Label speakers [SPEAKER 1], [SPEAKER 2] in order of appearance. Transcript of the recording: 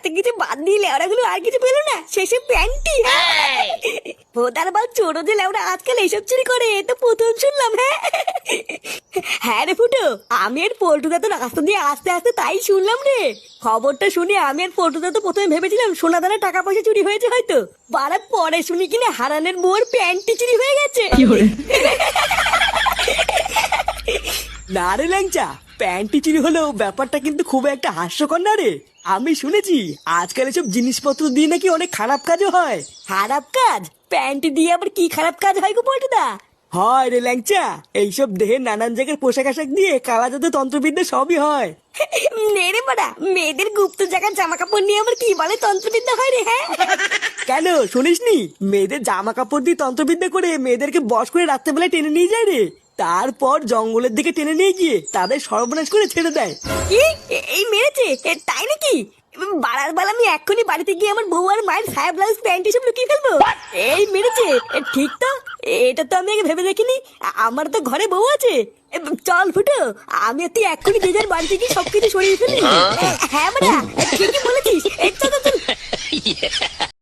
[SPEAKER 1] এত কিছু বাদ দিয়ে লেওড়া গুলো আর কিছু পেলো না, শেষে প্যান্টি। ভোদার বাল চোরো যে লেওড়া আজকাল এইসব চুরি করে, এ তো প্রথম শুনলাম। হ্যাঁ হ্যাঁ রে ফুটো, আমি আর পল্টুদা তো রাস্তা দিয়ে আস্তে আস্তে তাই শুনলাম রে। খবরটা শুনে আমি আর পল্টুদা তো প্রথমে ভেবেছিলাম সোনাদানা টাকা পয়সা চুরি হয়েছে হয়তো, বাড়া পরে শুনি কিনা হারানের বউর প্যান্টি চুরি হয়ে গেছে।
[SPEAKER 2] না রে ল্যাংচা, প্যান্টি চুরি হলেও ব্যাপারটা কিন্তু খুব একটা হাস্যকর না রে। আমি শুনেছি আজকাল এসব জিনিসপত্র দিয়ে নাকি অনেক খারাপ কাজও হয়।
[SPEAKER 1] খারাপ কাজ? প্যান্টি দিয়ে আবার কি খারাপ কাজ হয় গো পল্টুদা?
[SPEAKER 2] হয় রে ল্যাংচা, এইসব দেহের নানান জায়গার পোশাক আশাক দিয়ে কালা জাদু তন্ত্রবিদ্যা সবই হয়।
[SPEAKER 1] নেড়ে বাড়া, মেয়েদের গুপ্ত জায়গার জামা কাপড় নিয়ে আবার কি বলে তন্ত্রবিদ্যা হয় রে? হ্যাঁ
[SPEAKER 2] কেন শুনিসনি? মেয়েদের জামা কাপড় দিয়ে তন্ত্রবিদ্যা করে মেয়েদেরকে বশ করে রাত্রেবেলায় টেনে নিয়ে যায় রে, তারপর জঙ্গলের দিকে টেনে নিয়ে গিয়ে তাদের সর্বনাশ করে ছেড়ে দেয়।
[SPEAKER 1] কি এই মেরেছে? তাই নাকি? বাড়ার বেলা আমি এক্ষুনি বাড়িতে গিয়ে আমার বউ আর মায়ের সায়া ব্লাউজ প্যান্ট এসব লুকিয়ে ফেলবো। এই মেরেছে, ঠিক তো। এটা তো আমি আগে ভেবে দেখিনি। আমার তো ঘরে বউ আছে। চল ফুটো, আমি আর তুই এক্ষুনি যে যার বাড়িতে গিয়ে সবকিছু সরিয়ে ফেলি। হ্যাঁ বাড়া, ঠিকই বলেছিস।